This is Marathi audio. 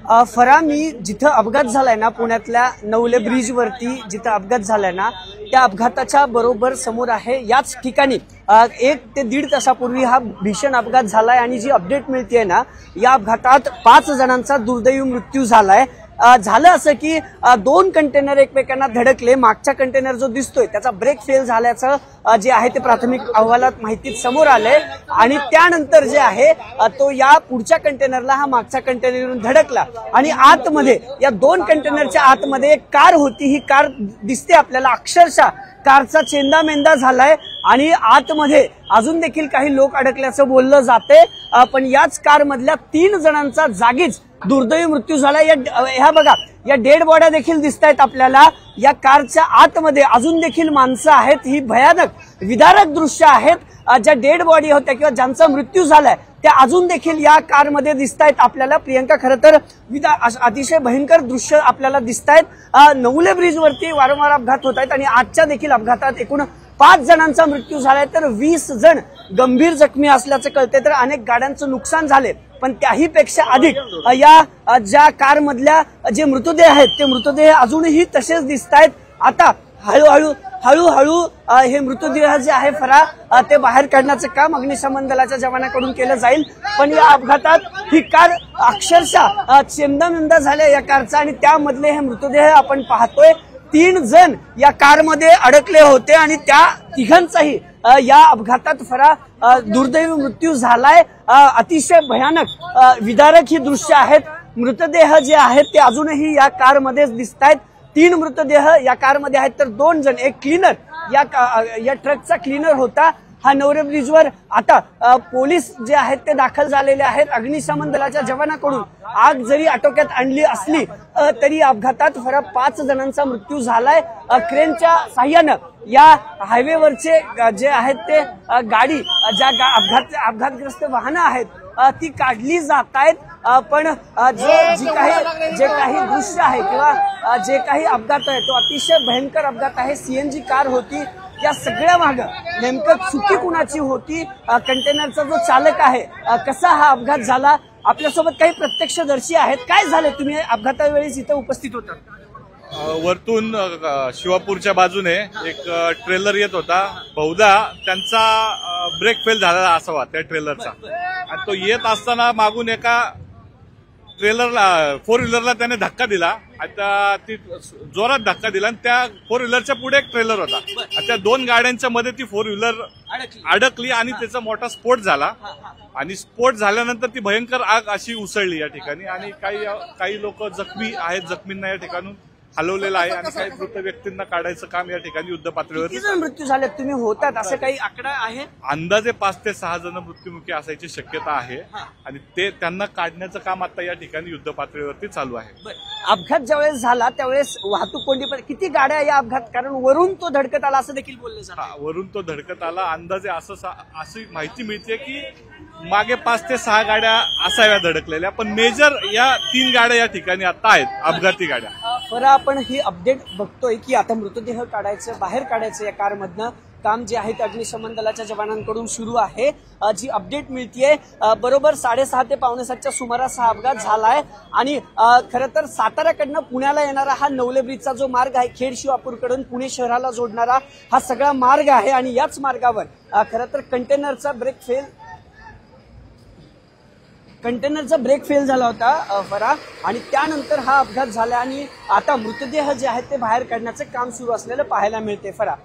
फरा मी जिथं अपघात झालाय ना पुण्यातल्या नवले ब्रिज वरती जिथं अपघात झालाय ना त्या अपघाताच्या बरोबर समोर आहे। याच ठिकाणी 1 ते 1.5 तासापूर्वी हा भीषण अपघात झालाय आणि जी अपडेट मिळतेय ना या अपघातात 5 जणांचा दुर्दैवी मृत्यू झालाय। झालं असं की 2 कंटेनर एकमेकांना धडकले। मागचा कंटेनर जो दिसतोय त्याचा ब्रेक फेल झाल्याचं जे आहे ते प्राथमिक अहवालात माहिती समोर आलंय आणि त्यानंतर जे आहे तो या पुढच्या कंटेनरला हा मागचा कंटेनर येऊन धडकला आणि आतमध्ये या 2 कंटेनरच्या आतमध्ये एक कार होती। ही कार दिसते आपल्याला, अक्षरशः कारचा चेंदामेंदा झालाय आणि आतमध्ये अजून देखील काही लोक अडकल्याचं बोललं जाते। पण याच कार मधल्या 3 जणांचा जागीच दुर्दैवी मृत्यू झाला। ह्या बघा या डेड बॉड्या देखील दिसतायत आपल्याला। या कारच्या आतमध्ये अजून देखील माणसं आहेत। ही भयानक विदारक दृश्य आहेत। ज्या डेड बॉडी होत्या किंवा ज्यांचा मृत्यू झालाय त्या अजून देखील या कारमध्ये दिसतायत आपल्याला। प्रियंका, खरं तर अतिशय भयंकर दृश्य आपल्याला दिसतायत। नवले ब्रिज वरती वारंवार अपघात होत आहेत आणि आजच्या देखील अपघातात एकूण 5 जणांचा मृत्यू झालाय तर 20 जण गंभीर जखमी असल्याचं कळते। तर अनेक गाड्यांचं नुकसान झाले पण त्याही पेक्षा अधिक या ज्या कार मधल्या जे मृतदेह आहेत ते मृतदेह अजूनही तसेच दिसतायत। आता हळूहळू हे मृतदेह जे आहे फरा ते बाहेर काढण्याचं काम अग्निशमन दलाच्या जवानांकडून केलं जाईल। पण या अपघातात ही कार अक्षरशः चेंदामेंदा झाल्या या कारचा आणि त्यामधले हे मृतदेह आपण पाहतोय। 3 जण या कारमध्ये अडकले होते आणि त्या तिघांचाही या अपघातात फरा दुर्दैवी मृत्यू झालाय। अतिशय भयानक विदारक ही दृश्य आहेत। मृतदेह जे आहेत ते अजूनही या कारमध्येच दिसतायत। 3 मृतदेह या कारमध्ये आहेत तर 2 जण, एक क्लीनर या ट्रकचा क्लीनर होता। हा नवले ब्रिजवर आता पोलीस जे आहेत ते दाखल झालेले आहेत। अग्निशमन दलाच्या जवानांकडून आग जरी आटोक्यात आणली असली तरी अपघातात फरा 5 जणांचा मृत्यू झालाय। क्रेनच्या साह्यानं या हायवेवरचे जे आहेत ते गाडी ज्या अपघातग्रस्त वाहनं आहेत ती काढली जात आहेत। पण जे काही दृश्य आहे किंवा जे काही अपघात आहे तो अतिशय भयंकर अपघात आहे। सीएनजी कार होती। या सगळ्या मागं नेमकं चुकी कुणाची होती? कंटेनरचा जो चालक आहे कसा हा अपघात झाला? आपल्यासोबत काही प्रत्यक्षदर्शी आहेत। काय झालं? तुम्ही अपघातावेळी इथं उपस्थित होता। वरतून शिवापूरच्या बाजूने एक ट्रेलर येत होता। बहुधा त्यांचा ब्रेक फेल झालेला असावा त्या ट्रेलरचा आणि तो येत असताना मागून एका ट्रेलरला 4 व्हीलरला त्याने धक्का दिला। आता ती जोरात धक्का दिला आणि त्या 4 व्हीलरच्या पुढे एक ट्रेलर होता। त्या 2 गाड्यांच्या मध्ये ती 4 व्हीलर अडकली आणि त्याचा मोठा स्फोट झाला आणि स्फोट झाल्यानंतर ती भयंकर आग अशी उसळली या ठिकाणी आणि काही लोक जखमी आहेत। जखमींना या ठिकाणून हलवलेलं आहे आणि काही मृत व्यक्तींना काढायचं काम या ठिकाणी युद्ध पातळीवर। किती जण मृत्यू झाले तुम्ही होतात असं काही आकडा आहे? अंदाजे 5 ते 6 जण मृत्युमुखी असायची शक्यता आहे आणि त्यांना काढण्याचं काम आता या ठिकाणी युद्ध पातळीवरती चालू आहे। अपघात ज्यावेळेस झाला त्यावेळेस वाहतूक कोंडी पण किती गाड्या या अपघात, कारण वरून तो धडकत आला असं देखील बोललं जातं। वरून तो धडकत आला अंदाजे अशी माहिती मिळते की मागे 5 ते 6 गाड्या असाव्या धडकलेल्या, पण मेजर या 3 गाड्या या ठिकाणी आता आहेत अपघाती गाड्या। बरं, आपण ही अपडेट बघतोय की आता मृतदेह बाहेर काढायचं या कारमधनं काम जे आहे ते अग्निशमन दलाच्या जवानांकडून सुरू आहे। जी अपडेट मिळतीये बरोबर 6:30 ते 6:45च्या सुमारास हा अपघात झालाय आणि खरं तर साताऱ्याकडनं पुण्याला येणारा हा नवले ब्रिजचा जो मार्ग आहे खेड शिवापूरकडून पुणे शहराला जोडणारा हा सगळा मार्ग आहे आणि याच मार्गावर खरं तर कंटेनरचा ब्रेक फेल झाला होता फरा आणि त्यानंतर हा अपघात झाला आणि आता मृतदेह जे आहेत ते बाहेर काढण्याचं काम सुरू असलेलं पाहायला मिळते फरा।